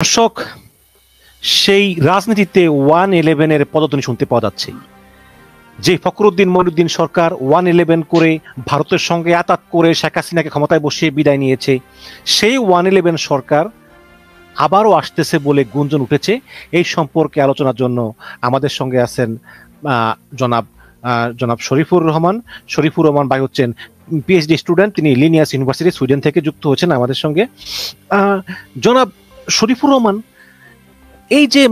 দর্শক, সেই রাজনীতিতে 111-এর পদধ্বনি শুনতে পাওয়া যাচ্ছে। যে ফখরুদ্দিন মঈনুদ্দিন সরকার 111 করে ভারতের সঙ্গে আতাত করে শেখ হাসিনাকে ক্ষমতায় বসিয়ে বিদায় নিয়েছে, সেই 111 সরকার আবারও আসতেছে বলে গুঞ্জন উঠেছে। এই সম্পর্কে আলোচনার জন্য আমাদের সঙ্গে আছেন জনাব জনাব শরীফুর রহমান ভাই হচ্ছেন পিএইচডি স্টুডেন্ট। তিনি লিনিয়াস ইউনিভার্সিটি সুইডেন থেকে যুক্ত হচ্ছেন আমাদের সঙ্গে। জনাব শরীফুর রহমান, এই যে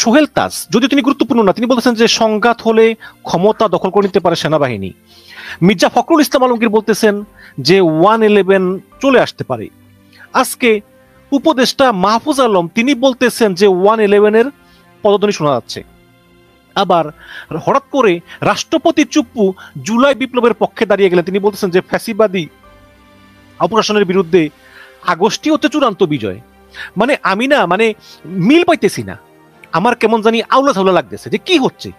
সোহেল তাজ, যদিও তিনি গুরুত্বপূর্ণ না, তিনি বলতেছেন যে সংঘাত হলে ক্ষমতা দখল করে নিতে পারে সেনাবাহিনী। মির্জা ফখরুল ইসলাম আলমগীর বলতেছেন যে 111 চলে আসতে পারে। আজকে উপদেষ্টা মাহফুজ আলম তিনি বলতেছেন যে 111-এর পদধ্বনি শোনা যাচ্ছে। আবার হঠাৎ করে রাষ্ট্রপতি চুপ্পু জুলাই বিপ্লবের পক্ষে দাঁড়িয়ে গেলেন। তিনি বলতেছেন যে ফ্যাসিবাদী অপরাশনের বিরুদ্ধে আগস্টই হচ্ছে চূড়ান্ত বিজয়। আমি না মিল পাইতেছি না। আমার কেমন জানি আউলা ঝাউলা লাগতেছে যে কি হচ্ছে।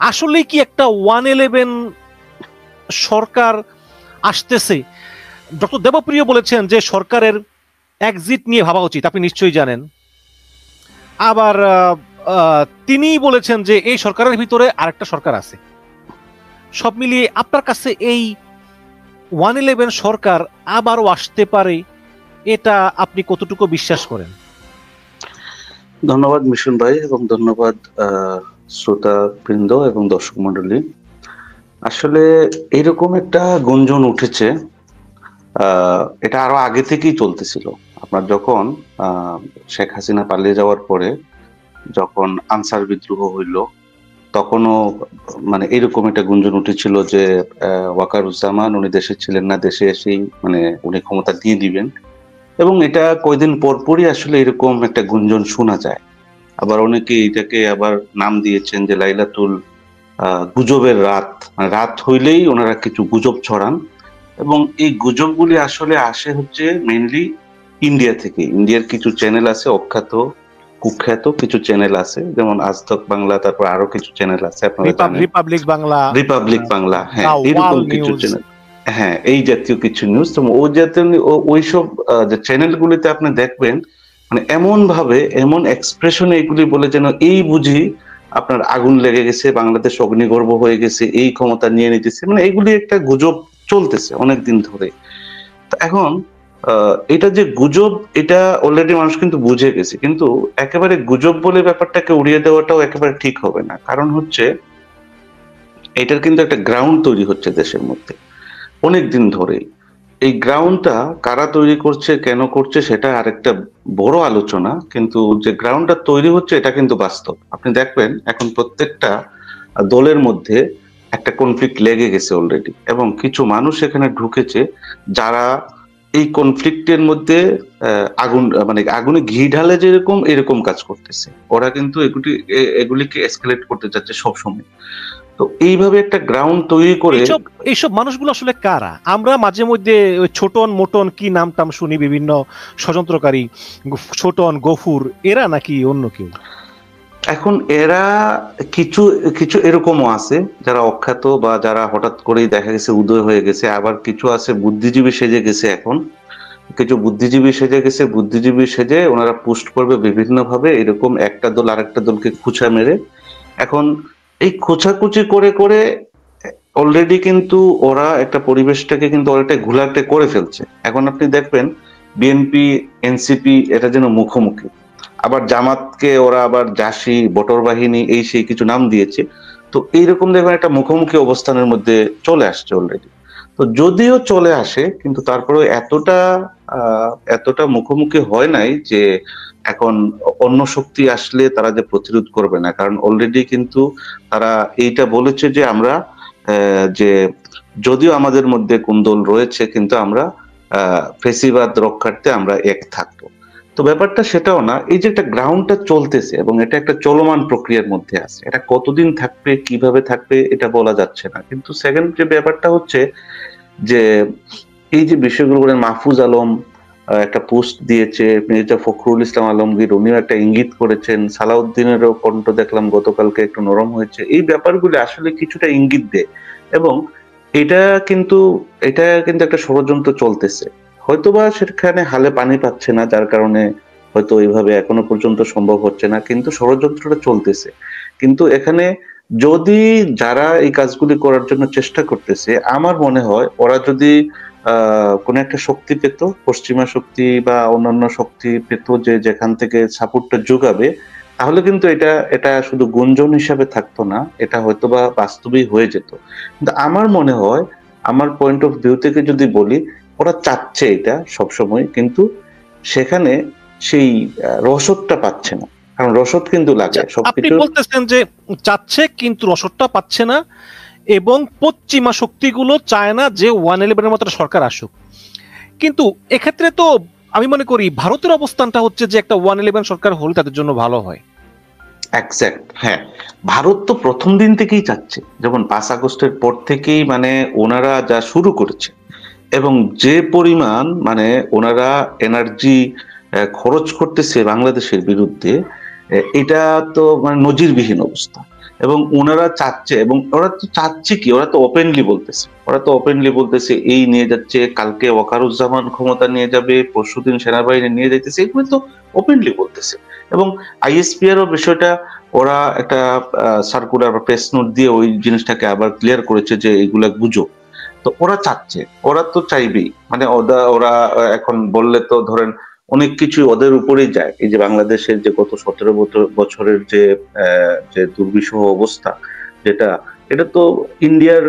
আসলে কি একটা 111 সরকার আসতেছে? ডক্টর দেবপ্রিয় বলেছেন যে সরকারের এক্সিট নিয়ে ভাবা উচিত, আপনি নিশ্চয়ই জানেন। আবার তিনি বলেছেন যে এই সরকারের ভিতরে আরেকটা সরকার আছে। সব মিলিয়ে আপনার কাছে এই 111 সরকার আবারও আসতে পারে, এটা আপনি কতটুকু বিশ্বাস করেন? ধন্যবাদ মিশন ভাই, এবং ধন্যবাদ শ্রোতা বৃন্দ এবং দর্শক মন্ডলী। আসলে এরকম একটা গুঞ্জন উঠেছে, এটা আরো আগে থেকেই চলতেছিল। আপনার যখন শেখ হাসিনা পালিয়ে যাওয়ার পরে যখন আনসার বিদ্রোহ হইল, তখনও এরকম একটা গুঞ্জন উঠেছিল যে ওয়াকারুজ্জামান উনি দেশে ছিলেন না, দেশে এসেই উনি ক্ষমতা দিয়ে দিবেন। এবং এটা কয়দিন পরপরই আসলে এরকম একটা গুঞ্জন শোনা যায়। আবার অনেকে এটাকে আবার নাম দিয়েছেন যে লাইলাতুল গুজবের রাত। রাত হইলেই ওনারা কিছু গুজব ছড়ান, এবং এই গুজবগুলি আসলে আসে হচ্ছে মেইনলি ইন্ডিয়া থেকে। ইন্ডিয়ার কিছু চ্যানেল আছে, অখ্যাত কুখ্যাত কিছু চ্যানেল আছে, যেমন আজ তক বাংলা, তারপর আরো কিছু চ্যানেল আছে আপনারা জানেন, রিপাবলিক বাংলা, হ্যাঁ, এরকম কিছু চ্যানেল, হ্যাঁ, এই জাতীয় কিছু নিউজ। তো ওই জাতীয় ওইসব যে চ্যানেলগুলিতে আপনি দেখবেন এমন ভাবে, এমন এক্সপ্রেশনে এগুলি বলে যেন এই বুঝি আপনার আগুন লেগে গেছে, বাংলাদেশ অগ্নিগর্ভ হয়ে গেছে, এই ক্ষমতা নিয়ে নিতেছে। এইগুলি একটা গুজব চলতেছে অনেকদিন ধরে। এখন এটা যে গুজব, এটা অলরেডি মানুষ কিন্তু বুঝে গেছে, কিন্তু একেবারে গুজব বলে ব্যাপারটাকে উড়িয়ে দেওয়াটাও একেবারে ঠিক হবে না। কারণ হচ্ছে এটার কিন্তু একটা গ্রাউন্ড তৈরি হচ্ছে দেশের মধ্যে অনেকদিন ধরে। এই গ্রাউন্ডটা কারা তৈরি করছে, কেন করছে, সেটা আরেকটা বড় আলোচনা, কিন্তু যে গ্রাউন্ডটা তৈরি হচ্ছে এটা কিন্তু বাস্তব। আপনি দেখবেন এখন প্রত্যেকটা দলের মধ্যে একটা কনফ্লিক্ট লেগে গেছে অলরেডি, এবং কিছু মানুষ এখানে ঢুকেছে যারা এই কনফ্লিক্টের মধ্যে আগুন আগুনে ঘি ঢালে যেরকম এরকম কাজ করতেছে। ওরা কিন্তু এগুলিকে এসকেলেট করতে চাচ্ছে সবসময়। তো এইভাবে একটা গ্রাউন্ড তৈরি করে এইসব মানুষগুলো আসলে কারা? আমরা মাঝে মধ্যে ছোটন মোটন কি নাম টাম শুনি, বিভিন্ন ষড়যন্ত্রকারী, ছোটন, গফুর, এরা নাকি অন্য কেউ? এখন এরা কিছু কিছু এরকমও আছে যারা অখ্যাত বা যারা হঠাৎ করেই দেখা গেছে উদয় হয়ে গেছে। আবার কিছু আছে বুদ্ধিজীবী সেজে গেছে। এখন কিছু বুদ্ধিজীবী সেজে ওনারা পোস্ট করবে বিভিন্ন ভাবে, এরকম একটা দল আরেকটা দলকে খুঁচা মেরে। এখন এই খোঁচাকুচি করে করে অলরেডি কিন্তু ওরা একটা পরিবেশটাকে কিন্তু অনেকটা ঘোলাটে করে ফেলছে। এখন আপনি দেখবেন বিএনপি, এনসিপি এটা যেন মুখোমুখি, আবার জামাতকে ওরা আবার জাসি, বটর বাহিনী, এই সেই কিছু নাম দিয়েছে। তো এইরকম দেখবেন একটা মুখোমুখি অবস্থানের মধ্যে চলে আসছে অলরেডি। তো যদিও চলে আসে, কিন্তু তারপরেও এতটা মুখোমুখি হয় নাই যে এখন অন্য শক্তি আসলে তারা যে প্রতিরোধ করবে না। কারণ অলরেডি কিন্তু তারা এইটা বলেছে যে আমরা যে যদিও আমাদের মধ্যে কুন্দল রয়েছে, কিন্তু আমরা ফেসিবাদ রক্ষার্থে আমরা এক থাকবো। তো ব্যাপারটা সেটাও না, এই যে একটা গ্রাউন্ডটা চলতেছে এবং এটা একটা চলমান প্রক্রিয়ার মধ্যে আছে। এটা কতদিন থাকবে, কিভাবে থাকবে, এটা বলা যাচ্ছে না। কিন্তু সেকেন্ড যে ব্যাপারটা হচ্ছে যে এই যে বিষয়গুলো বলেন, মাহফুজ আলম একটা পোস্ট দিয়েছে, মির্জা ফখরুল ইসলাম আলমগীর উনিও একটা ইঙ্গিত করেছেন, সালাউদ্দিনেরও কণ্ঠ দেখলাম গতকালকে একটু নরম হয়েছে। এই ব্যাপারগুলো আসলে কিছুটা ইঙ্গিত দেয়, এবং এটা কিন্তু একটা ষড়যন্ত্র চলতেছে। হয়তোবা সেখানে হালে পানি পাচ্ছে না, যার কারণে হয়তো ওইভাবে এখনো পর্যন্ত সম্ভব হচ্ছে না, কিন্তু ষড়যন্ত্রটা চলতেছে। কিন্তু এখানে যদি যারা এই কাজগুলি করার জন্য চেষ্টা করতেছে, আমার মনে হয় ওরা যদি কোন একটা শক্তি পেত, পশ্চিমা শক্তি বা অন্যান্য শক্তি পেত যে যেখান থেকে সাপোর্টটা যোগাবে, তাহলে কিন্তু এটা এটা শুধু গুঞ্জন হিসাবে থাকতো না, এটা হয়তোবা বাস্তবেই হয়ে যেত। কিন্তু আমার মনে হয়, আমার পয়েন্ট অফ ভিউ থেকে যদি বলি, ওরা চাচ্ছে এটা সবসময়, কিন্তু সেখানে সেই রসদটা পাচ্ছে না। কারণ রসদ কিন্তু লাগে আপনি সবকিছুর। বলতেছেন যে চাচ্ছে কিন্তু রসদটা পাচ্ছে না, এবং পশ্চিমা শক্তিগুলো চায় না যে 111-এর মতো একটা সরকার আসুক। কিন্তু এক্ষেত্রে তো আমি মনে করি ভারতের অবস্থানটা হচ্ছে যে একটা 111 সরকার হলে তাদের জন্য ভালো হয়। এক্সাক্ট, হ্যাঁ। ভারত তো প্রথম দিন থেকেই চাচ্ছে, যেমন 5 আগস্টের পর থেকেই মানে ওনারা যা শুরু করেছে, এবং যে পরিমাণ মানে ওনারা এনার্জি খরচ করতেছে বাংলাদেশের বিরুদ্ধে, এটা তো মানে নজিরবিহীন অবস্থা। এবং ওনারা চাচ্ছে, এবং ওরা তো চাচ্ছে কি, ওরা তো ওপেনলি বলতেছে এই নিয়ে যাচ্ছে, কালকে ওয়াকারুজ্জামান ক্ষমতা নিয়ে যাবে, পরশুদিন সেনাবাহিনী নিয়ে যাইতেছে, এগুলো তো ওপেনলি বলতেছে। এবং আইএসপিআরও বিষয়টা, ওরা একটা সার্কুলার বা প্রেস নোট দিয়ে ওই জিনিসটাকে আবার ক্লিয়ার করেছে যে এগুলা গুজব। তো ওরা চাচ্ছে, ওরা তো চাইবেই, মানে ওরা এখন বললে তো ধরেন অনেক কিছু ওদের উপরেই যায়। এই যে বাংলাদেশের যে গত 17 বছরের যে দুর্বিষহ অবস্থা, যেটা, এটা তো ইন্ডিয়ার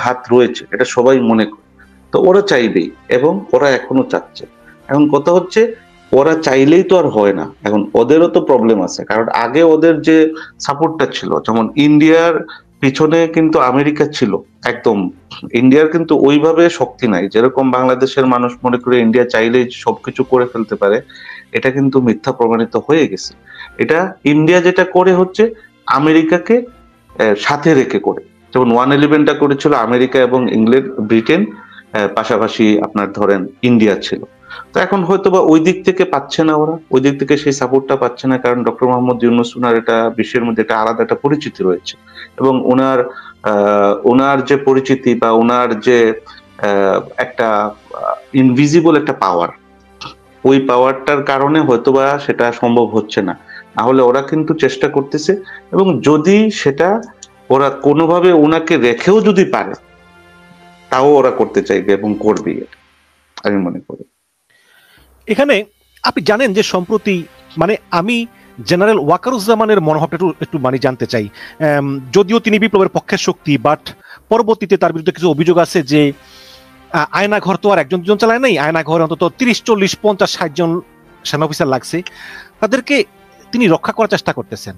হাত রয়েছে, এটা সবাই মনে করে। তো ওরা চাইবেই, এবং ওরা এখনো চাচ্ছে। এখন কথা হচ্ছে, ওরা চাইলেই তো আর হয় না, এখন ওদেরও তো প্রবলেম আছে। কারণ আগে ওদের যে সাপোর্টটা ছিল, যেমন ইন্ডিয়ার পিছনে কিন্তু আমেরিকা ছিল একদম। ইন্ডিয়ার কিন্তু ওইভাবে শক্তি নাই, যেরকম বাংলাদেশের মানুষ মনে করে ইন্ডিয়া চাইলেই সবকিছু করে ফেলতে পারে। এটা কিন্তু মিথ্যা প্রমাণিত হয়ে গেছে। এটা ইন্ডিয়া যেটা করে হচ্ছে আমেরিকাকে সাথে রেখে করে। যেমন 111টা করেছিল আমেরিকা এবং ইংল্যান্ড, ব্রিটেন, পাশাপাশি আপনার ধরেন ইন্ডিয়া ছিল। তো এখন হয়তোবা ওই দিক থেকে পাচ্ছে না, ওরা ওই দিক থেকে সেই সাপোর্টটা পাচ্ছে না, কারণ ডক্টর মোহাম্মদ ইউনূস, ওনার এটা বিশ্বের মধ্যে একটা আলাদা একটা পরিচিতি রয়েছে। এবং ওনার যে পরিচিতি বা ওনার যে একটা ইনভিজিবল একটা পাওয়ার, ওই পাওয়ারটার কারণে হয়তোবা সেটা সম্ভব হচ্ছে না। না হলে ওরা কিন্তু চেষ্টা করতেছে, এবং যদি সেটা ওরা কোনোভাবে ওনাকে রেখেও যদি পারে, তাও ওরা করতে চাইবে এবং করবে, আমি মনে করি। এখানে আপনি জানেন যে সম্প্রতি মানে আমি জেনারেল ওয়াকারুজ্জামানের মনোভাবটা একটু একটু মানে জানতে চাই। যদিও তিনি বিপ্লবের পক্ষের শক্তি, বাট পরবর্তীতে তার বিরুদ্ধে কিছু অভিযোগ আছে যে আয়না ঘর তো আর একজন দুজন চালায় নাই, আয়না ঘর অন্তত 30, 40, 50, 60 জন সেনা অফিসার লাগছে, তাদেরকে তিনি রক্ষা করার চেষ্টা করতেছেন।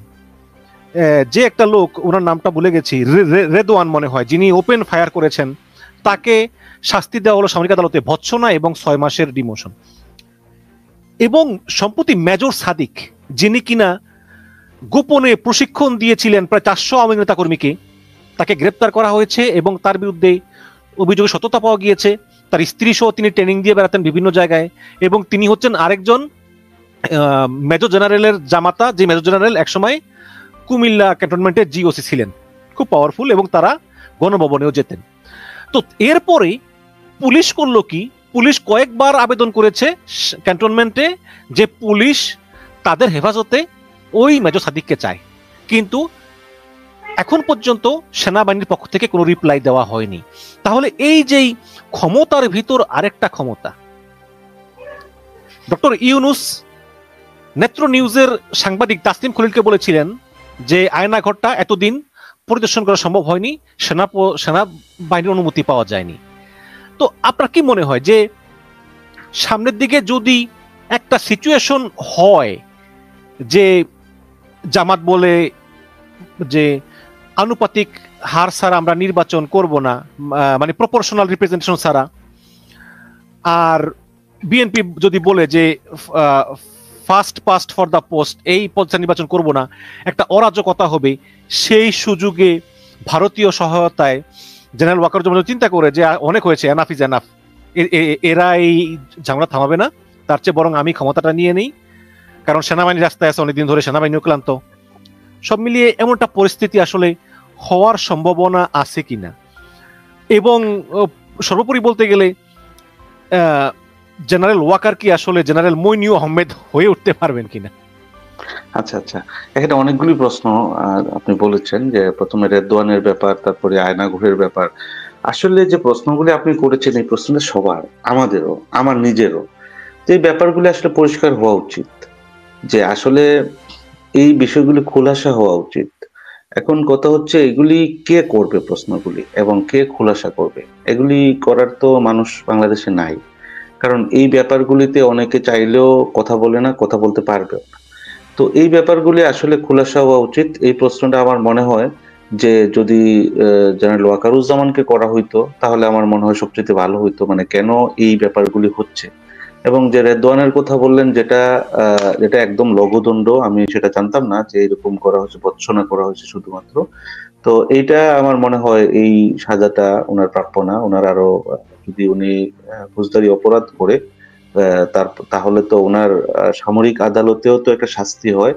যে একটা লোক, ওনার নামটা ভুলে গেছি, রেদওয়ান মনে হয়, যিনি ওপেন ফায়ার করেছেন, তাকে শাস্তি দেওয়া হলো সামরিক আদালতে ভৎসনা এবং 6 মাসের ডিমোশন। এবং সম্প্রতি মেজর সাদিক, যিনি কিনা গোপনে প্রশিক্ষণ দিয়েছিলেন প্রায় 400 আওয়ামী নেতা কর্মীকে, তাকে গ্রেপ্তার করা হয়েছে এবং তার বিরুদ্ধে অভিযোগে সততা পাওয়া গিয়েছে। তার স্ত্রী সহ তিনি ট্রেনিং দিয়ে বেড়াতেন বিভিন্ন জায়গায়, এবং তিনি হচ্ছেন আরেকজন মেজর জেনারেলের জামাতা, যে মেজর জেনারেল একসময় কুমিল্লা ক্যান্টনমেন্টের জিওসি ছিলেন, খুব পাওয়ারফুল, এবং তারা গণভবনেও যেতেন। তো এরপরে পুলিশ করলো কি, পুলিশ কয়েকবার আবেদন করেছে ক্যান্টনমেন্টে যে পুলিশ তাদের হেফাজতে ওই মেজর সাদিককে চায়, কিন্তু এখন পর্যন্ত সেনাবাহিনীর পক্ষ থেকে কোনো রিপ্লাই দেওয়া হয়নি। তাহলে এই যেই ক্ষমতার ভিতর আরেকটা ক্ষমতা, ডক্টর ইউনূস নেত্র নিউজের সাংবাদিক তাসনিম খলিলকে বলেছিলেন যে আয়নাঘরটা এতদিন পরিদর্শন করা সম্ভব হয়নি, সেনাবাহিনীর অনুমতি পাওয়া যায়নি। তো আপনার কি মনে হয় যে সামনের দিকে যদি একটা সিচুয়েশন হয় যে জামাত বলে যে আনুপাতিক হার ছাড়া আমরা নির্বাচন করব না, মানে প্রপোর্শনাল রিপ্রেজেন্টেশন ছাড়া, আর বিএনপি যদি বলে যে first past for the post, এই পর্যায়ে নির্বাচন করব না, একটা অরাজকতা হবে, সেই সুযোগে ভারতীয় সহায়তায় জেনারেল ওয়াকারুজ্জামান চিন্তা করে যে অনেক হয়েছে, এনাফ ইজ এনাফ, এরা এই ঝামেলা থামাবে না, তার চেয়ে বরং আমি ক্ষমতাটা নিয়ে নেই, কারণ সেনাবাহিনী রাস্তায় আছে অনেকদিন ধরে, সেনাবাহিনীও ক্লান্ত। সব মিলিয়ে এমনটা পরিস্থিতি আসলে হওয়ার সম্ভাবনা আছে কিনা। এবং সর্বোপরি বলতে গেলে জেনারেল ওয়াকার কি আসলে জেনারেল মইনু আহমেদ হয়ে উঠতে পারবেন কিনা? আচ্ছা আচ্ছা, এখানে অনেকগুলি প্রশ্ন আপনি বলেছেন, যে প্রথমে রেদওয়ানের ব্যাপার, তারপরে আয়নাঘরের ব্যাপার। আসলে যে প্রশ্নগুলি আপনি করেছেন, এই প্রশ্নটা সবার, আমাদেরও, আমার নিজেরও। তো এই ব্যাপারগুলি আসলে পরিষ্কার হওয়া উচিত, যে আসলে এই বিষয়গুলি খোলাসা হওয়া উচিত। এখন কথা হচ্ছে এগুলি কে করবে প্রশ্নগুলি, এবং কে খোলাসা করবে? এগুলি করার তো মানুষ বাংলাদেশে নাই। কারণ এই ব্যাপারগুলিতে অনেকে চাইলেও কথা বলে না, কথা বলতে পারবেও না। তো এই ব্যাপারগুলি আসলে খোলাসা হওয়া উচিত। এই প্রশ্নটা আমার মনে হয় যে যদি জেনারেল ওয়াকারুজ্জামানকে করা হইতো, তাহলে আমার মনে হয় সবচেয়ে ভালো হইতো, মানে কেন এই ব্যাপারগুলি হচ্ছে। এবং যে রেদওয়ানের কথা বললেন, যেটা একদম লঘুদণ্ড, আমি সেটা জানতাম না যে এরকম করা হয়েছে, ভৎসনা করা হয়েছে শুধুমাত্র। তো এইটা আমার মনে হয় এই সাজাটা ওনার প্রাপ্য না। ওনার আরো যদি উনি ফৌজদারি অপরাধ করে তাহলে তো ওনার সামরিক আদালতেও তো একটা শাস্তি হয়।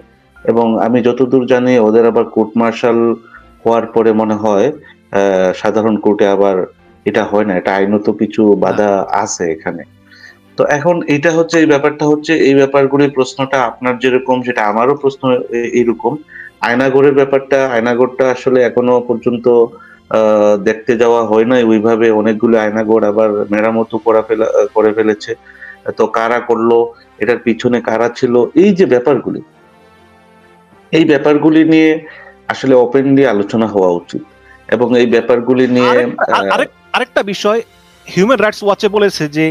এবং আমি যতদূর জানি ওদের আবার কোর্ট মার্শাল হওয়ার পরে মনে হয় সাধারণ কোর্টে আবার এটা হয় না, এটা আইনত কিছু বাধা আছে এখানে। তো এখন এটা হচ্ছে, এই ব্যাপারটা হচ্ছে, এই ব্যাপারগুলির প্রশ্নটা আপনার যেরকম সেটা আমারও প্রশ্ন এইরকম। আয়নাঘরের ব্যাপারটা, আয়নাঘরটা আসলে এখনো পর্যন্ত দেখতে যাওয়া হয় নাই ওইভাবে। অনেকগুলো আয়নাঘর আবার মেরামতও করে ফেলেছে। তো কারা করলো, এটার পিছনে কারা ছিল, এই যে ব্যাপারগুলি, এই ব্যাপারগুলি নিয়ে আসলে ওপেনলি আলোচনা হওয়া উচিত। এবং এই ব্যাপারগুলি নিয়ে আরেকটা বিষয়, হিউম্যান রাইটস ওয়াচে বলেছে যে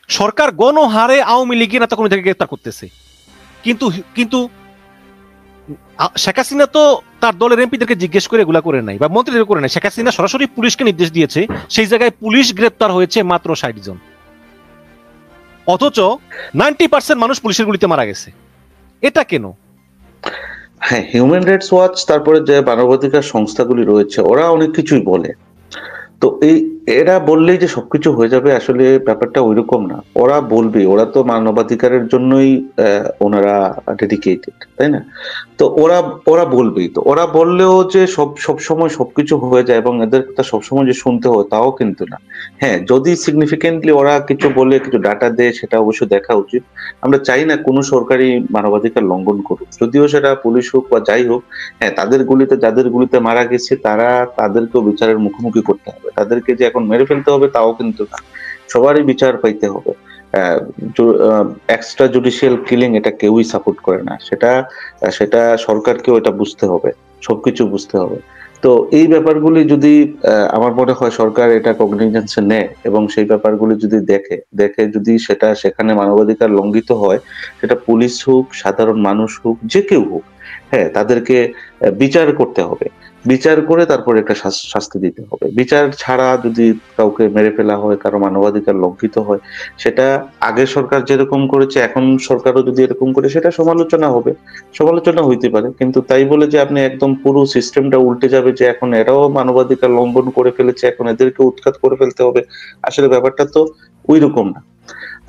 সরকার গণহারে আওয়ামী লীগের নেতা কর্মীদেরকে গ্রেফতার করতেছে, কিন্তু কিন্তু শেখ হাসিনা তো তার দলের এমপিদেরকে জিজ্ঞেস করে এগুলা করে নাই, বা মন্ত্রীদের করে নাই। শেখ হাসিনা সরাসরি পুলিশকে নির্দেশ দিয়েছে, সেই জায়গায় পুলিশ গ্রেফতার হয়েছে মাত্র 60 জন, অথচ 90% মানুষ পুলিশের গুলিতে মারা গেছে। এটা কেন? হ্যাঁ, হিউম্যান রাইটস ওয়াচ, তারপরে যে মানবাধিকার সংস্থাগুলি রয়েছে, ওরা অনেক কিছুই বলে। তো এরা বললেই যে সবকিছু হয়ে যাবে, আসলে ব্যাপারটা ওইরকম না। ওরা বলবে, ওরা তো মানবাধিকারের জন্যই ওনারা ডেডিকেটেড, তাই না? তো ওরা ওরা বলবেই। তো ওরা বললেও যে সব সময় সবকিছু হয়ে যায় এবং এদের কথা সবসময় যে শুনতে হয়, তাও কিন্তু না। হ্যাঁ, যদি সিগনিফিকেন্টলি ওরা কিছু বলে, কিছু ডাটা দেয়, সেটা অবশ্যই দেখা উচিত। আমরা চাই না কোনো সরকারি মানবাধিকার লঙ্ঘন করুক, যদিও সেটা পুলিশ হোক বা যাই হোক। হ্যাঁ, যাদের গুলিতে মারা গেছে, তাদেরকেও বিচারের মুখোমুখি করতে হবে। তাদেরকে যে এখন মেরে ফেলতে হবে তাও কিন্তু না, সবারই বিচার পাইতে হবে। এক্সট্রা জুডিশিয়াল কিলিং এটা কেউই সাপোর্ট করে না, সেটা সরকারকেও এটা বুঝতে হবে, সবকিছু বুঝতে হবে। তো এই ব্যাপারগুলি যদি আমার মনে হয় সরকার এটা কগনিজেন্সে নেয়, এবং সেই ব্যাপারগুলি যদি দেখে যদি সেখানে মানবাধিকার লঙ্ঘিত হয়, সেটা পুলিশ হোক, সাধারণ মানুষ হোক, যে কেউ হোক, হ্যাঁ, তাদেরকে বিচার করতে হবে। বিচার করে তারপর একটা শাস্তি দিতে হবে। বিচার ছাড়া যদি কাউকে মেরে ফেলা হয়, কারো মানবাধিকার লঙ্ঘিত হয়, সেটা আগের সরকার যেরকম করেছে, এখন সরকারও যদি এরকম করে, সেটা সমালোচনা হইতে পারে। কিন্তু তাই বলে যে আপনি একদম পুরো সিস্টেমটা উল্টে যাবে, যে এখন এরাও মানবাধিকার লঙ্ঘন করে ফেলেছে, এখন এদেরকে উৎখাত করে ফেলতে হবে, আসলে ব্যাপারটা তো ওই রকম না।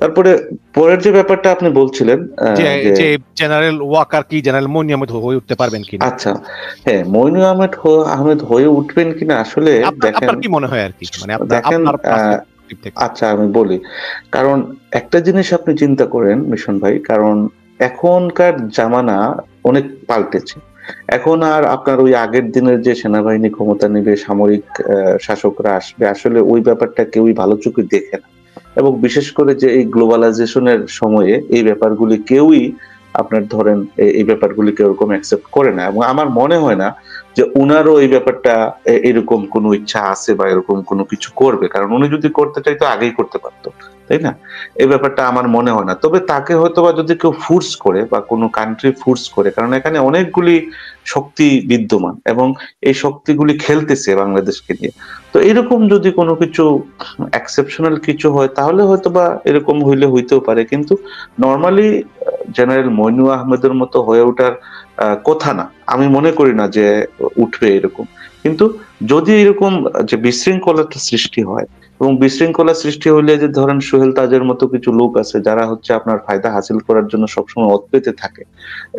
তারপরে পরের যে ব্যাপারটা আপনি বলছিলেন, যে জেনারেল ওয়াকার কি জেনারেল মইনু আহমেদ হয়ে উঠতে পারবেন কিনা? আচ্ছা, হ্যাঁ, মইনু আহমেদ হয়ে উঠবেন কিনা, আসলে দেখেন, আপনার কি মনে হয় আর কি, মানে দেখেন, আপনার পার্সপেক্টিভ থেকে? আচ্ছা আমি বলি। কারণ একটা জিনিস আপনি চিন্তা করেন মিশন ভাই, কারণ এখনকার জামানা অনেক পাল্টেছে। এখন আর আপনার ওই আগের দিনের যে সেনাবাহিনী ক্ষমতা নেবে, সামরিক শাসকরা আসবে, আসলে ওই ব্যাপারটা কেউই ভালো চোখে দেখে না। এবং বিশেষ করে যে এই গ্লোবালাইজেশনের সময়ে এই ব্যাপারগুলি কেউই, আপনার ধরেন, এই ব্যাপারগুলিকে ওরকম অ্যাকসেপ্ট করে না। এবং আমার মনে হয় না যে উনারও এই ব্যাপারটা এরকম কোনো ইচ্ছা আছে বা এরকম কোনো কিছু করবে, কারণ উনি যদি করতে চাইতো আগেই করতে পারতো, তাই না? এই ব্যাপারটা আমার মনে হয় না। তবে তাকে হয়তোবা যদি কেউ ফোর্স করে, বা কোনো কান্ট্রি ফোর্স করে, কারণ এখানে অনেকগুলি শক্তি বিদ্যমান এবং এই শক্তিগুলি খেলতেছে বাংলাদেশকে নিয়ে। তো এরকম যদি কোনো কিছু এক্সেপশনাল কিছু হয়, তাহলে হয়তোবা এরকম হইতেও পারে। কিন্তু নর্মালি জেনারেল মইনু আহমেদের মতো হয়ে ওঠার কথা না, আমি মনে করি না যে উঠবে এরকম। কিন্তু যদি এরকম যে বিশৃঙ্খলাটা সৃষ্টি হয়, এবং বিশৃঙ্খলা সৃষ্টি হলে যে ধরেন সোহেল তাজের মতো কিছু লোক আছে যারা হচ্ছে আপনার ফায়দা হাসিল করার জন্য সবসময় পেতে থাকে।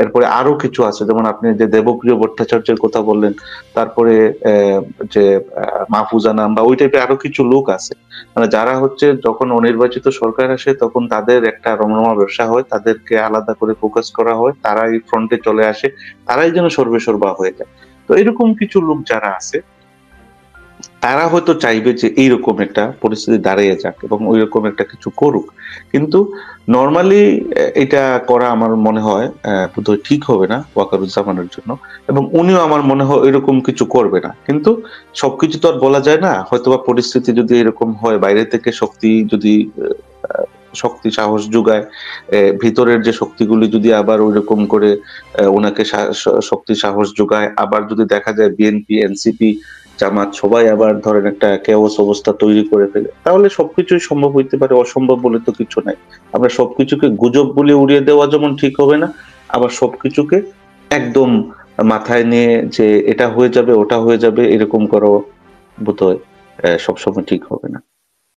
এরপরে আরো কিছু আছে, যেমন আপনি যে দেবপ্রিয় ভট্টাচার্যের কথা বললেন, তারপরে যে মাহফুজা নাম বা ওই টাইপের আরো কিছু লোক আছে, মানে যারা হচ্ছে যখন অনির্বাচিত সরকার আসে তখন তাদের একটা রমরমা ব্যবসা হয়, তাদেরকে আলাদা করে ফোকাস করা হয়, তারাই ফ্রন্টে চলে আসে, তারাই যেন সর্বেসর্বা হয়ে যায়। তো এরকম কিছু লোক যারা আছে তারা হয়তো চাইবে যে এইরকম একটা পরিস্থিতি দাঁড়িয়ে যাক এবং ওইরকম একটা কিছু করুক, কিন্তু নর্মালি এটা করা আমার মনে হয় বোধহয় ঠিক হবে না ওয়াকারুজ্জামানের জন্য, এবং উনিও আমার মনে হয় এরকম কিছু করবে না। কিন্তু সবকিছু তো আর বলা যায় না, হয়তোবা পরিস্থিতি যদি এরকম হয়, বাইরে থেকে শক্তি যদি শক্তি সাহস যোগায়, ভিতরের যে শক্তিগুলি যদি আবার ওইরকম করে ওনাকে শক্তি সাহস যোগায়, আবার যদি দেখা যায় বিএনপি এনসিপি জামাত সবাই আবার ধরেন একটা কেওস অবস্থা তৈরি করে ফেলে, তাহলে সবকিছুই সম্ভব হইতে পারে, অসম্ভব বলে তো কিছু নাই। আমরা সবকিছুকে গুজব বলে উড়িয়ে দেওয়া যেমন ঠিক হবে না, আবার সবকিছুকে একদম মাথায় নিয়ে যে এটা হয়ে যাবে ওটা হয়ে যাবে এরকম করো বোধহয় সবসময় ঠিক হবে না।